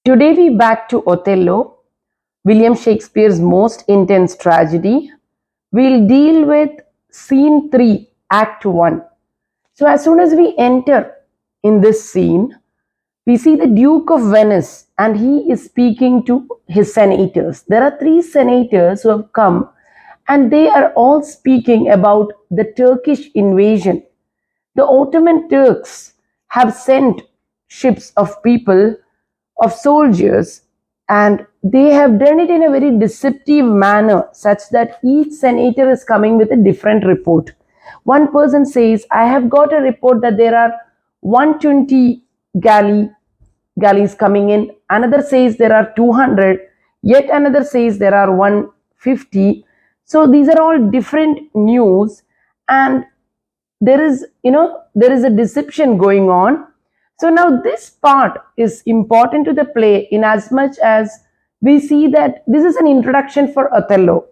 Today we back to Othello, William Shakespeare's most intense tragedy. We'll deal with scene 3, act 1. So as soon as we enter in this scene, we see the Duke of Venice and he is speaking to his senators. There are 3 senators who have come and they are all speaking about the Turkish invasion. The Ottoman Turks have sent ships of people, of soldiers, and they have done it in a very deceptive manner, such that each senator is coming with a different report. One person says, I have got a report that there are 120 galleys coming in. Another says there are 200. Yet another says there are 150. So these are all different news, and there is a deception going on. So now this part is important to the play in as much as we see that this is an introduction for Othello.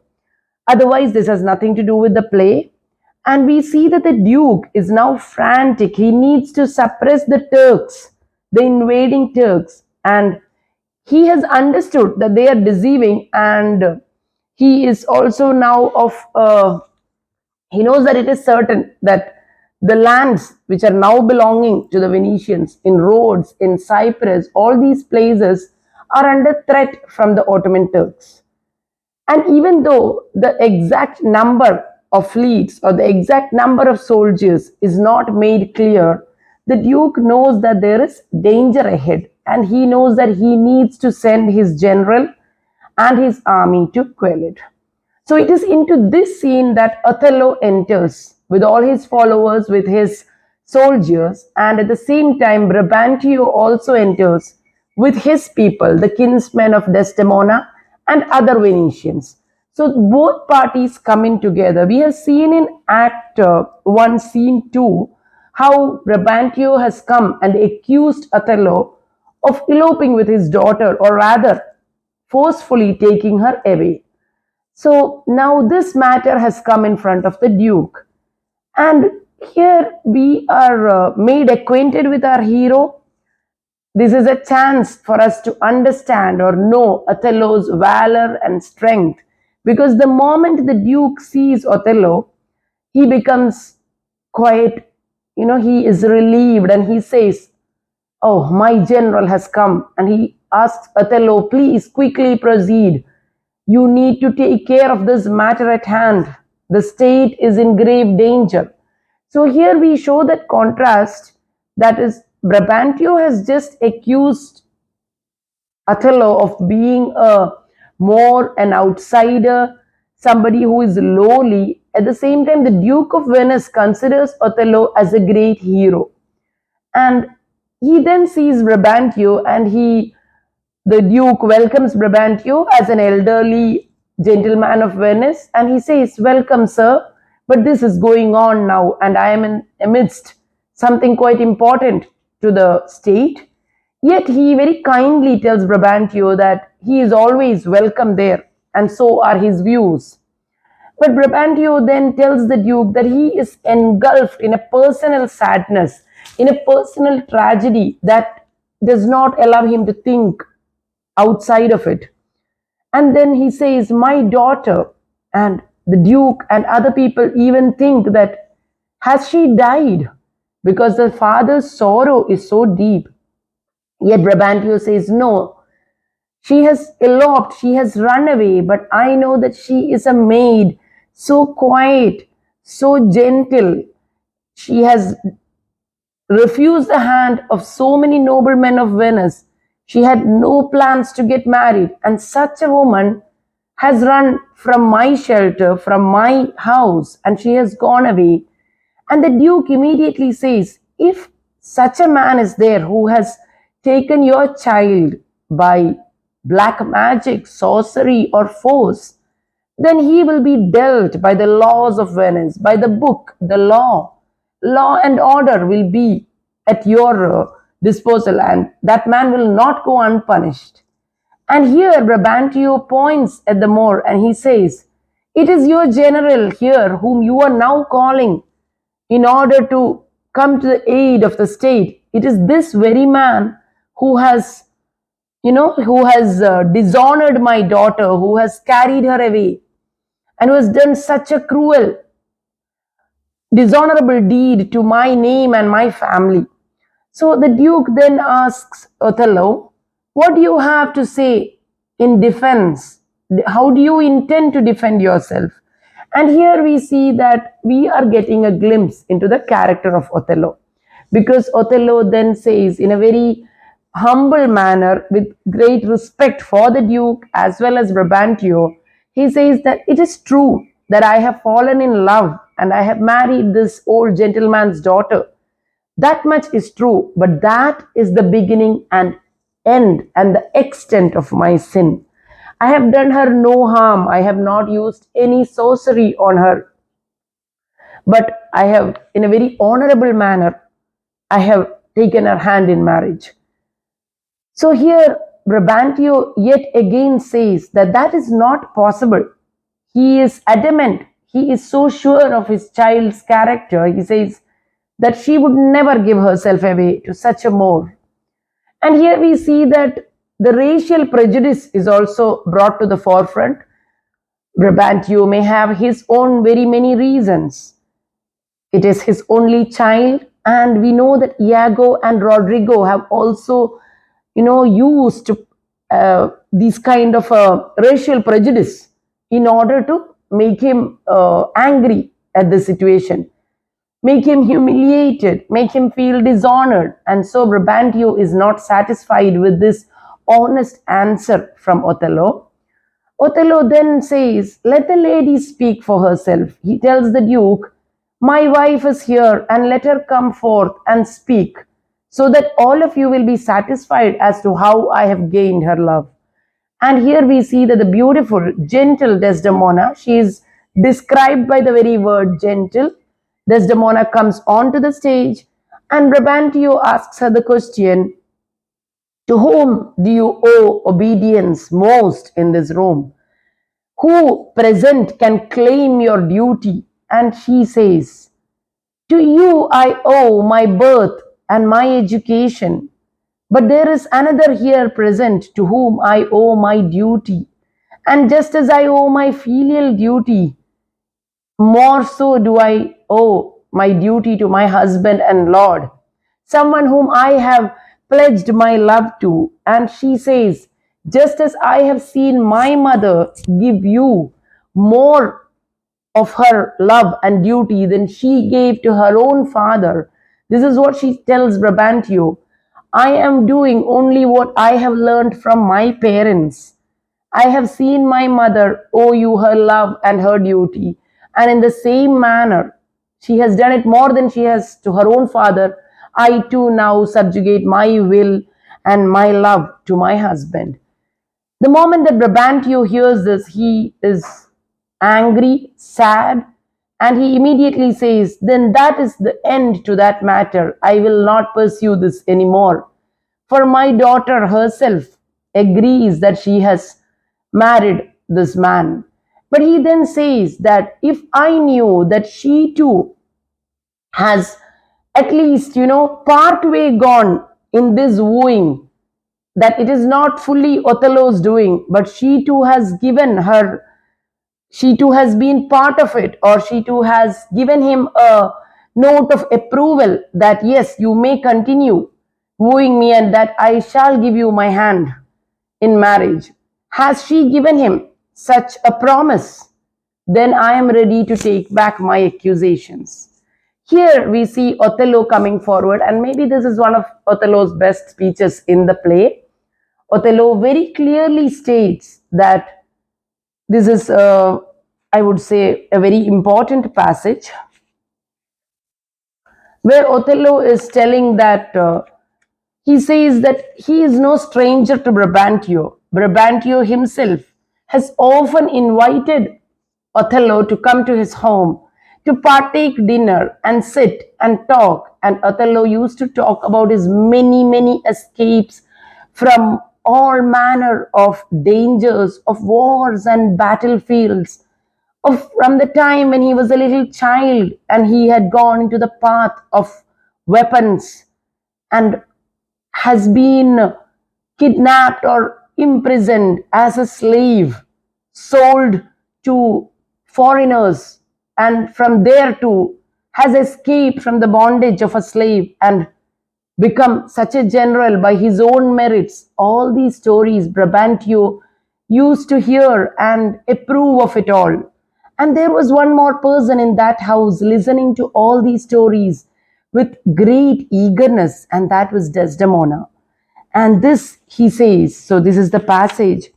Otherwise, this has nothing to do with the play. And we see that the Duke is now frantic. He needs to suppress the Turks, the invading Turks. And he has understood that they are deceiving, and he is also now he knows that it is certain that the lands which are now belonging to the Venetians in Rhodes, in Cyprus, all these places are under threat from the Ottoman Turks. And even though the exact number of fleets or the exact number of soldiers is not made clear, the Duke knows that there is danger ahead, and he knows that he needs to send his general and his army to quell it. So it is into this scene that Othello enters with all his followers, with his soldiers, and at the same time, Brabantio also enters with his people, the kinsmen of Desdemona and other Venetians. So both parties come in together. We have seen in Act 1, Scene 2, how Brabantio has come and accused Othello of eloping with his daughter, or rather, forcefully taking her away. So now this matter has come in front of the Duke. And here we are made acquainted with our hero. This is a chance for us to understand or know Othello's valor and strength. Because the moment the Duke sees Othello, he becomes quite, he is relieved and he says, oh, my general has come. And he asks Othello, please quickly proceed. You need to take care of this matter at hand. The state is in grave danger. So here we show that contrast, that is, Brabantio has just accused Othello of being an outsider, somebody who is lowly. At the same time, the Duke of Venice considers Othello as a great hero. And he then sees Brabantio, and the Duke welcomes Brabantio as an elderly gentleman of Venice, and he says, welcome, sir, but this is going on now, and I am amidst something quite important to the state. Yet he very kindly tells Brabantio that he is always welcome there, and so are his views. But Brabantio then tells the Duke that he is engulfed in a personal sadness, in a personal tragedy that does not allow him to think outside of it. And then he says, my daughter, and the Duke and other people even think that, has she died? Because the father's sorrow is so deep. Yet Brabantio says, no, she has eloped, she has run away, but I know that she is a maid, so quiet, so gentle. She has refused the hand of so many noblemen of Venice. She had no plans to get married, and such a woman has run from my shelter, from my house, and she has gone away. And the Duke immediately says, if such a man is there who has taken your child by black magic, sorcery, or force, then he will be dealt by the laws of Venice, by the book, the law. Law and order will be at your disposal, and that man will not go unpunished. And here Brabantio points at the Moor and he says, it is your general here whom you are now calling in order to come to the aid of the state. It is this very man who has, who has dishonored my daughter, who has carried her away, and who has done such a cruel, dishonorable deed to my name and my family. So the Duke then asks Othello, what do you have to say in defense? How do you intend to defend yourself? And here we see that we are getting a glimpse into the character of Othello. Because Othello then says, in a very humble manner, with great respect for the Duke as well as Brabantio, he says that it is true that I have fallen in love and I have married this old gentleman's daughter. That much is true, but that is the beginning and end and the extent of my sin. I have done her no harm. I have not used any sorcery on her, but I have, in a very honorable manner, I have taken her hand in marriage. So here, Brabantio yet again says that that is not possible. He is adamant. He is so sure of his child's character. He says that she would never give herself away to such a Moor. And here we see that the racial prejudice is also brought to the forefront. Brabantio may have his own very many reasons. It is his only child, and we know that Iago and Rodrigo have also, used these kind of racial prejudice in order to make him angry at the situation, make him humiliated, make him feel dishonored. And so Brabantio is not satisfied with this honest answer from Othello. Othello then says, let the lady speak for herself. He tells the Duke, my wife is here, and let her come forth and speak, so that all of you will be satisfied as to how I have gained her love. And here we see that the beautiful, gentle Desdemona, she is described by the very word gentle. Desdemona comes onto the stage, and Brabantio asks her the question, to whom do you owe obedience most in this room? Who present can claim your duty? And she says, to you I owe my birth and my education. But there is another here present to whom I owe my duty. And just as I owe my filial duty, more so do I owe my duty to my husband and Lord, someone whom I have pledged my love to. And she says, just as I have seen my mother give you more of her love and duty than she gave to her own father, this is what she tells Brabantio. I am doing only what I have learned from my parents. I have seen my mother owe you her love and her duty, and in the same manner, she has done it more than she has to her own father. I too now subjugate my will and my love to my husband. The moment that Brabantio hears this, he is angry, sad, and he immediately says, then that is the end to that matter. I will not pursue this anymore. For my daughter herself agrees that she has married this man. But he then says that if I knew that she too has at least, part way gone in this wooing, that it is not fully Othello's doing, but she too has given her, she too has been part of it, or she too has given him a note of approval that yes, you may continue wooing me and that I shall give you my hand in marriage. Has she given him such a promise? Then I am ready to take back my accusations. Here we see Othello coming forward, and maybe this is one of Othello's best speeches in the play. Othello very clearly states that this is, I would say, a very important passage where Othello is telling that he says that he is no stranger to Brabantio. Brabantio himself has often invited Othello to come to his home to partake dinner and sit and talk. And Othello used to talk about his many, many escapes from all manner of dangers, of wars and battlefields, of from the time when he was a little child and he had gone into the path of weapons and has been kidnapped or imprisoned as a slave, sold to foreigners, and from there too has escaped from the bondage of a slave and become such a general by his own merits. All these stories Brabantio used to hear and approve of it all. And there was one more person in that house listening to all these stories with great eagerness, and that was Desdemona. And this he says, so this is the passage.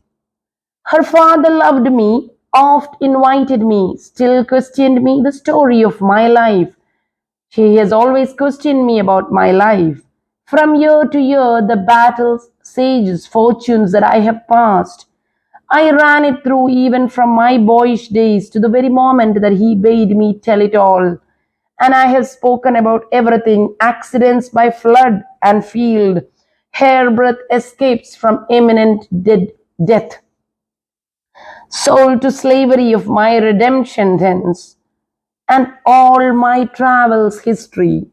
Her father loved me, oft invited me, still questioned me the story of my life. He has always questioned me about my life. From year to year, the battles, sages, fortunes that I have passed, I ran it through even from my boyish days to the very moment that he bade me tell it all. And I have spoken about everything, accidents by flood and field, hairbreadth escapes from imminent death, sold to slavery of my redemption thence, and all my travels history,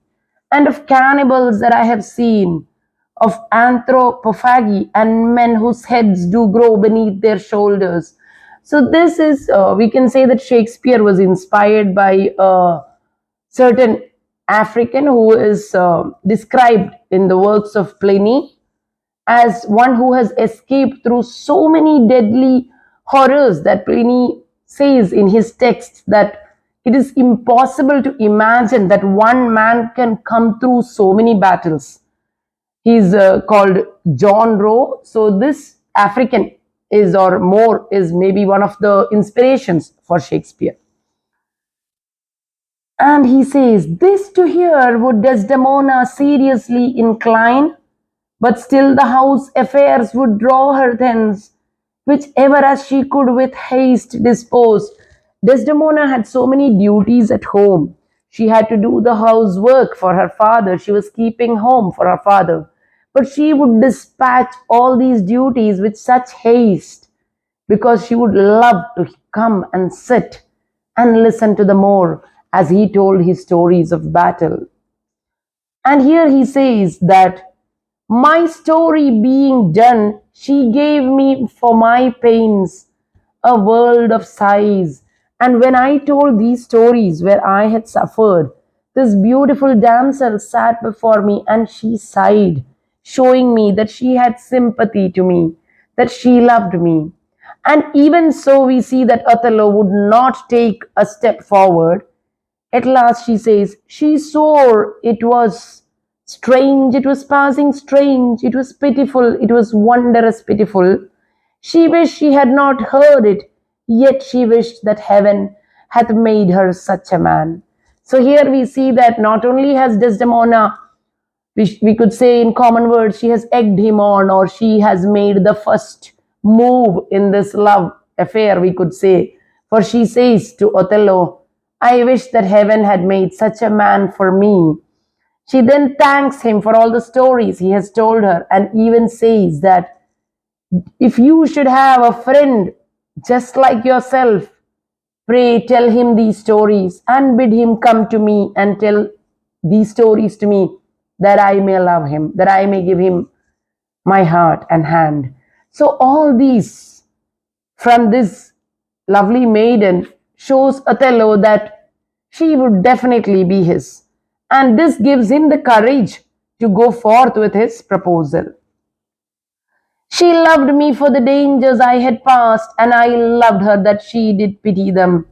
and of cannibals that I have seen, of anthropophagy and men whose heads do grow beneath their shoulders. So this is, we can say that Shakespeare was inspired by a certain African who is described in the works of Pliny as one who has escaped through so many deadly horrors that Pliny says in his texts that it is impossible to imagine that one man can come through so many battles. He's called John Roe. So this African is, or more, is maybe one of the inspirations for Shakespeare. And he says, this to hear would Desdemona seriously incline, but still the house affairs would draw her thence, whichever as she could with haste dispose. Desdemona had so many duties at home. She had to do the housework for her father. She was keeping home for her father. But she would dispatch all these duties with such haste because she would love to come and sit and listen to the Moor as he told his stories of battle. And here he says that my story being done, she gave me for my pains a world of sighs. And when I told these stories where I had suffered, this beautiful damsel sat before me and she sighed, showing me that she had sympathy to me, that she loved me. And even so, we see that Othello would not take a step forward. At last she says, she swore it was strange, it was passing strange, it was pitiful, it was wondrous pitiful. She wished she had not heard it, yet she wished that heaven hath made her such a man. So here we see that not only has Desdemona, we could say in common words, she has egged him on, or she has made the first move in this love affair, we could say. For she says to Othello, I wish that heaven had made such a man for me. She then thanks him for all the stories he has told her, and even says that if you should have a friend just like yourself, pray tell him these stories and bid him come to me and tell these stories to me, that I may love him, that I may give him my heart and hand. So all these from this lovely maiden shows Othello that she would definitely be his. And this gives him the courage to go forth with his proposal. She loved me for the dangers I had passed, and I loved her that she did pity them.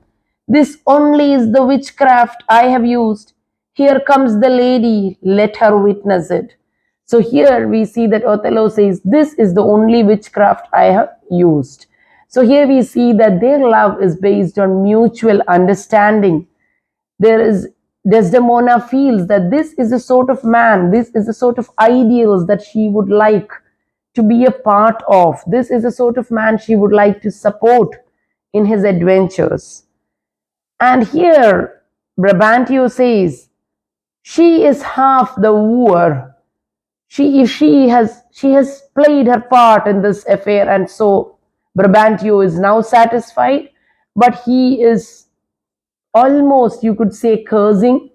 This only is the witchcraft I have used. Here comes the lady, let her witness it. So here we see that Othello says, this is the only witchcraft I have used. So here we see that their love is based on mutual understanding. There is Desdemona feels that this is a sort of man, this is a sort of ideals that she would like to be a part of. This is a sort of man she would like to support in his adventures. And here Brabantio says, she is half the wooer. She has played her part in this affair, and so Brabantio is now satisfied, but he is almost, you could say, cursing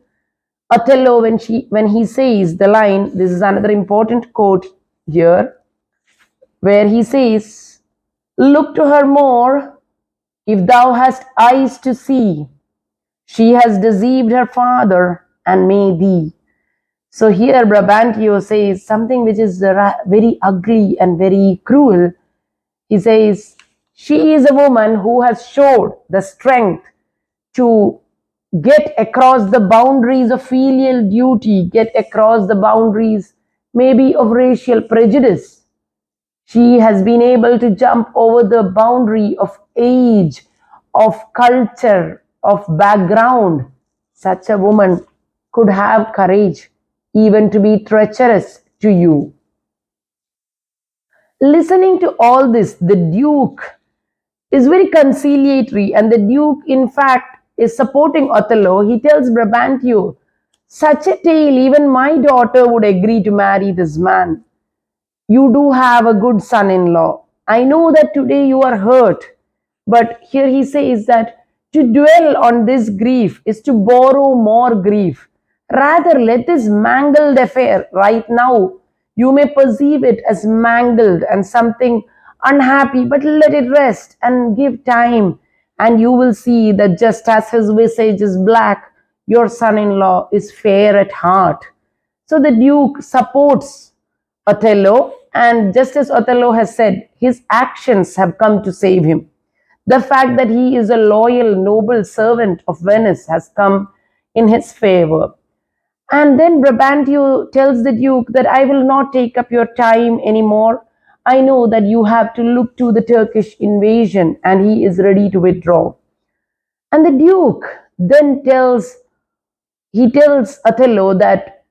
Othello when he says the line. This is another important quote here. where he says, "Look to her more, if thou hast eyes to see. She has deceived her father and made thee." So here Brabantio says something which is very ugly and very cruel. He says, "She is a woman who has showed the strength to get across the boundaries of filial duty, get across the boundaries maybe of racial prejudice. She has been able to jump over the boundary of age, of culture, of background. Such a woman could have courage even to be treacherous to you." Listening to all this, the Duke is very conciliatory, and the Duke, in fact, is supporting Othello. He tells Brabantio, "Such a tale, even my daughter would agree to marry this man. You do have a good son in law. I know that today you are hurt, but here he says that to dwell on this grief is to borrow more grief. Rather, let this mangled affair right now, you may perceive it as mangled and something unhappy, but let it rest and give time, and you will see that just as his visage is black, your son in law is fair at heart." So the Duke supports Othello, and just as Othello has said, his actions have come to save him. The fact that he is a loyal, noble servant of Venice has come in his favor. And then Brabantio tells the Duke that, "I will not take up your time anymore. I know that you have to look to the Turkish invasion," and he is ready to withdraw. And the Duke then tells Othello that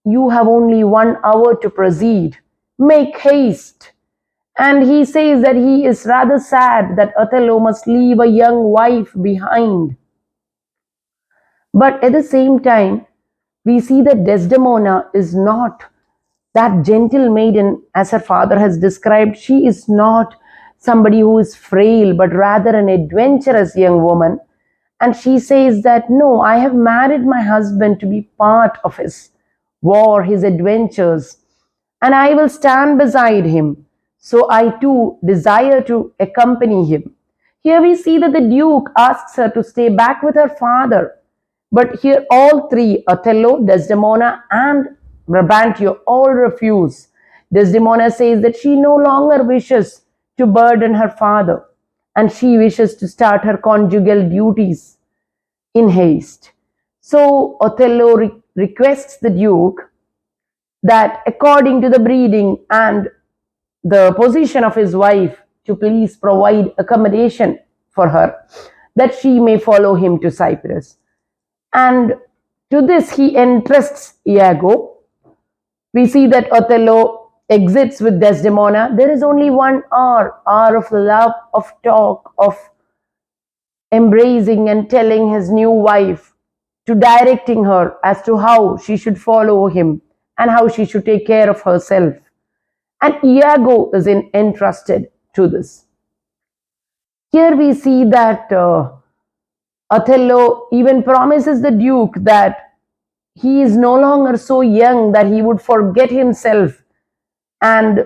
you have only 1 hour to proceed. Make haste. And he says that he is rather sad that Othello must leave a young wife behind. But at the same time, we see that Desdemona is not that gentle maiden as her father has described. She is not somebody who is frail, but rather an adventurous young woman. And she says that, "No, I have married my husband to be part of his war, his adventures, and I will stand beside him. So I too desire to accompany him." Here we see that the Duke asks her to stay back with her father. But here all three, Othello, Desdemona, and Brabantio, all refuse. Desdemona says that she no longer wishes to burden her father, and she wishes to start her conjugal duties in haste. So Othello requests the Duke that, according to the breeding and the position of his wife, to please provide accommodation for her, that she may follow him to Cyprus. And to this he entrusts Iago. We see that Othello exits with Desdemona. There is only 1 hour, hour of love, of talk, of embracing and telling his new wife, to directing her as to how she should follow him and how she should take care of herself. And Iago is entrusted to this. Here we see that Othello even promises the Duke that he is no longer so young that he would forget himself and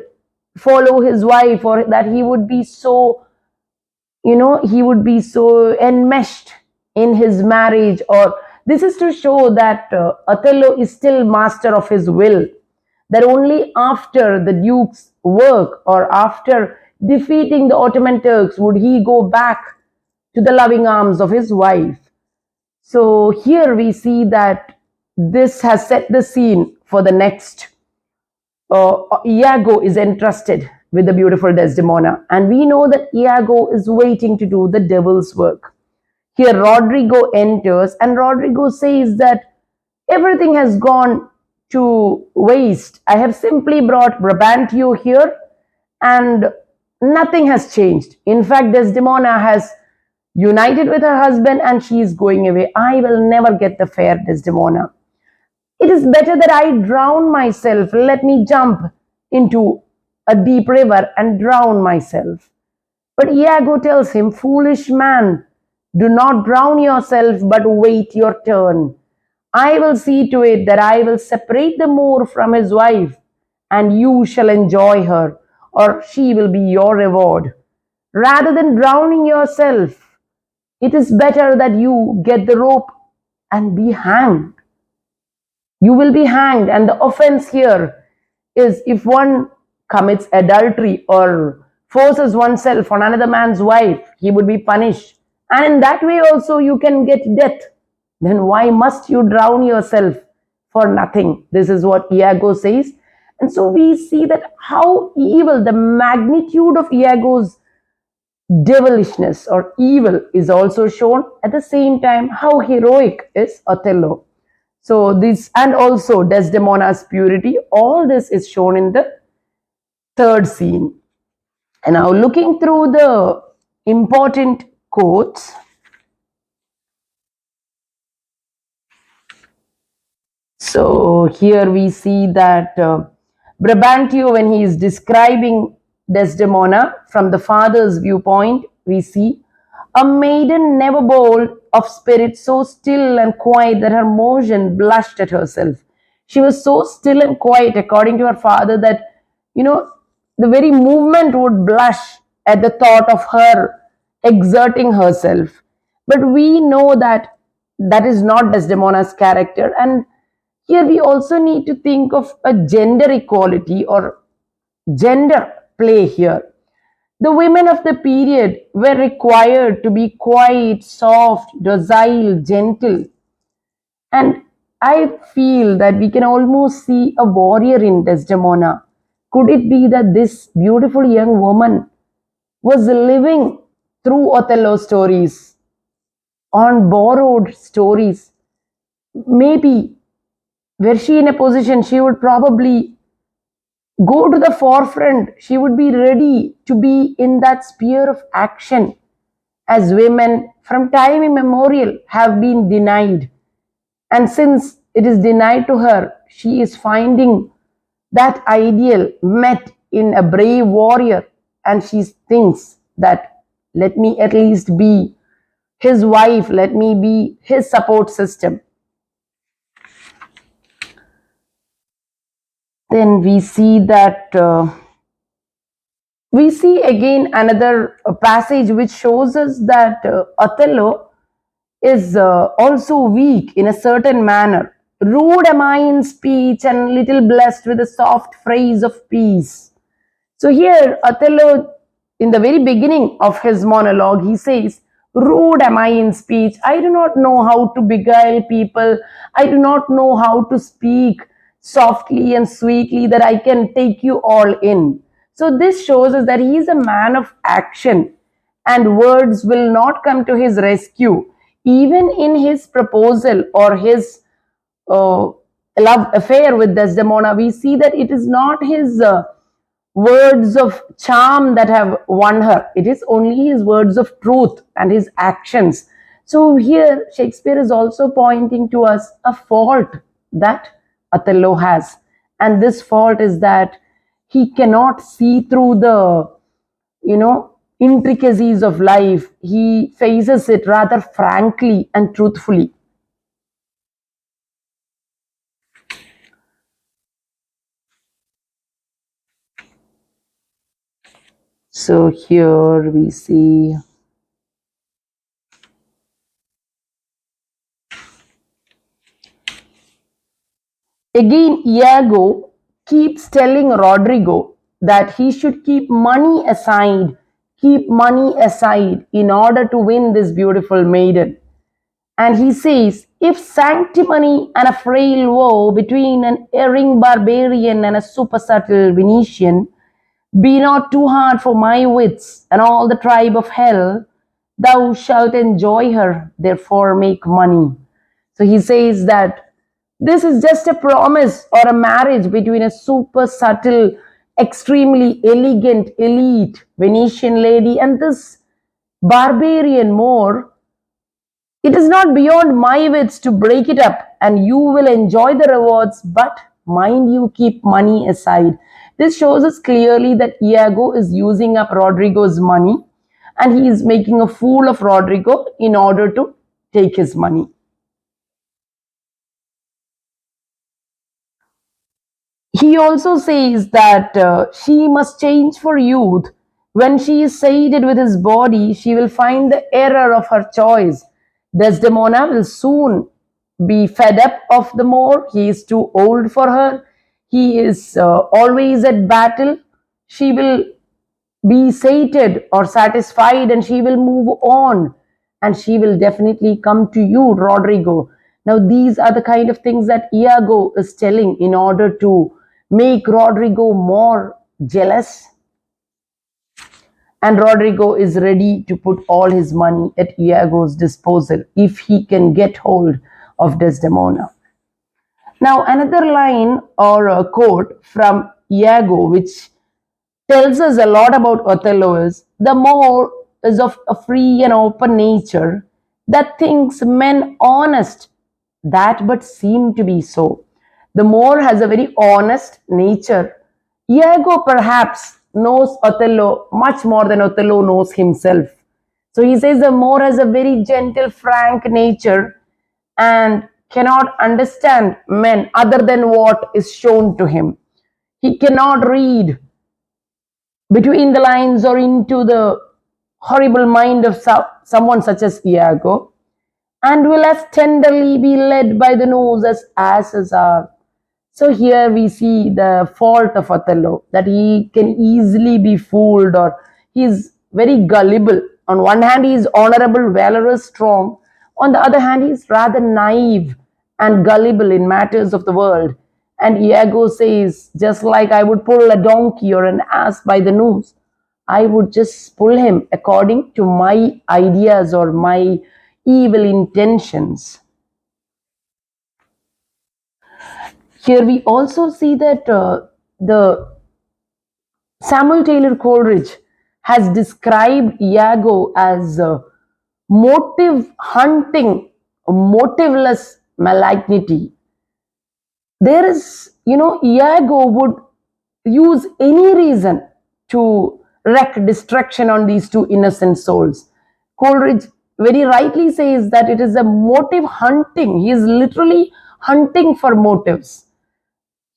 follow his wife, or that he would be so, he would be so enmeshed in his marriage. Or this is to show that Othello is still master of his will, that only after the Duke's work or after defeating the Ottoman Turks would he go back to the loving arms of his wife. So here we see that this has set the scene for the next. Iago is entrusted with the beautiful Desdemona, and we know that Iago is waiting to do the devil's work. Here Rodrigo enters, and Rodrigo says that everything has gone to waste. I have simply brought Brabantio here, and nothing has changed. In fact, Desdemona has united with her husband and she is going away. I will never get the fair Desdemona. It is better that I drown myself. Let me jump into a deep river and drown myself." But Iago tells him, "Foolish man, do not drown yourself, but wait your turn. I will see to it that I will separate the Moor from his wife, and you shall enjoy her. or she will be your reward. Rather than drowning yourself, it is better that you get the rope and be hanged. You will be hanged, and the offense here is if one commits adultery or forces oneself on another man's wife, he would be punished. And in that way also you can get death. Then why must you drown yourself for nothing? This is what Iago says. And so we see that how evil, the magnitude of Iago's devilishness or evil is also shown. At the same time, how heroic is Othello. So this, and also Desdemona's purity, all this is shown in the third scene. And now looking through the important quotes, so here we see that Brabantio, when he is describing Desdemona from the father's viewpoint, we see a maiden never bold of spirit, so still and quiet that her motion blushed at herself. She was so still and quiet, according to her father, that, you know, the very movement would blush at the thought of her exerting herself. But we know that that is not Desdemona's character. And here we also need to think of a gender equality or gender play here. The women of the period were required to be quiet, soft, docile, gentle. And I feel that we can almost see a warrior in Desdemona. Could it be that this beautiful young woman was living through Othello stories, on borrowed stories? Maybe were she in a position, she would probably go to the forefront. She would be ready to be in that sphere of action, as women from time immemorial have been denied. And since it is denied to her, she is finding that ideal met in a brave warrior, and she thinks that let me at least be his wife, let me be his support system. Then we see that we see again another passage which shows us that Othello is also weak in a certain manner. Rude am I in speech and little blessed with a soft phrase of peace. So here Othello, in the very beginning of his monologue, he says, rude am I in speech. I do not know how to beguile people. I do not know how to speak softly and sweetly that I can take you all in. So this shows us that he is a man of action, and words will not come to his rescue. Even in his proposal or his uh, love affair with Desdemona, we see that it is not his words of charm that have won her. It is only his words of truth and his actions. So here Shakespeare is also pointing to us a fault that Othello has. And this fault is that he cannot see through the, intricacies of life. He faces it rather frankly and truthfully. So here we see again, Iago keeps telling Rodrigo that he should keep money aside in order to win this beautiful maiden. And he says, if sanctimony and a frail woe between an erring barbarian and a super subtle Venetian be not too hard for my wits and all the tribe of hell, thou shalt enjoy her, therefore make money. So he says that this is just a promise or a marriage between a super subtle, extremely elegant, elite Venetian lady and this barbarian Moor. It is not beyond my wits to break it up, and you will enjoy the rewards, but mind you keep money aside. This shows us clearly that Iago is using up Rodrigo's money, and he is making a fool of Rodrigo in order to take his money. He also says that she must change for youth. When she is sated with his body, she will find the error of her choice. Desdemona will soon be fed up of the Moor. He is too old for her. He is always at battle. She will be sated or satisfied and she will move on, and she will definitely come to you, Rodrigo. Now these are the kind of things that Iago is telling in order to make Rodrigo more jealous, and Rodrigo is ready to put all his money at Iago's disposal if he can get hold of Desdemona. Now another line or a quote from Iago which tells us a lot about Othello is the Moor is of a free and open nature that thinks men honest, that but seem to be so. The Moor has a very honest nature. Iago perhaps knows Othello much more than Othello knows himself. So he says the Moor has a very gentle, frank nature and cannot understand men other than what is shown to him. He cannot read between the lines or into the horrible mind of someone such as Iago, and will as tenderly be led by the nose as asses are. So here we see the fault of Othello, that he can easily be fooled, or he is very gullible. On one hand, he is honorable, valorous, strong. On the other hand, he is rather naive and gullible in matters of the world. And Iago says, just like I would pull a donkey or an ass by the nose, I would just pull him according to my ideas or my evil intentions. Here we also see that the Samuel Taylor Coleridge has described Iago as motive hunting, motiveless malignity. There is, Iago would use any reason to wreak destruction on these two innocent souls. Coleridge very rightly says that it is a motive hunting. He is literally hunting for motives.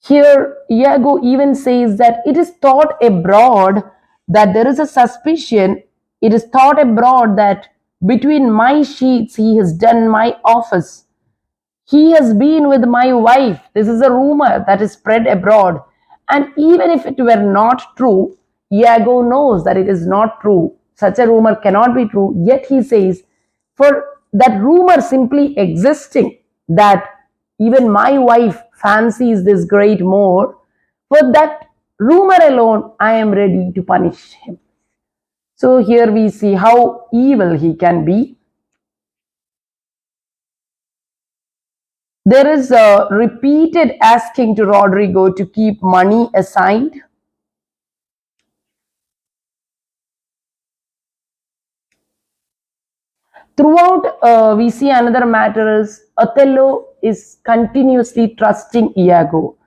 Here, Iago even says that it is thought abroad that there is a suspicion, it is thought abroad that between my sheets he has done my office. He has been with my wife. This is a rumor that is spread abroad. And even if it were not true, Iago knows that it is not true. Such a rumor cannot be true. Yet he says, for that rumor simply existing, that even my wife fancies this great Moor, for that rumor alone, I am ready to punish him. So here we see how evil he can be. There is a repeated asking to Rodrigo to keep money aside. Throughout, we see another matter is Othello is continuously trusting Iago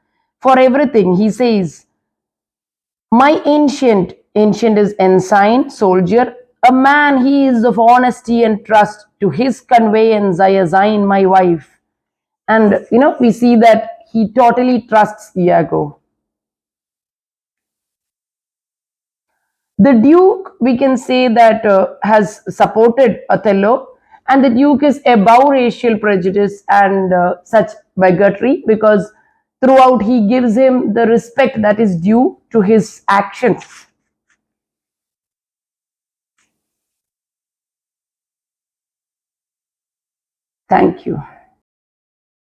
for everything. He says, my ancient is ensign, soldier, a man he is of honesty and trust. To his conveyance I assign my wife. And we see that he totally trusts Iago. The Duke, we can say that has supported Othello, and the Duke is above racial prejudice and such bigotry, because throughout he gives him the respect that is due to his actions. Thank you.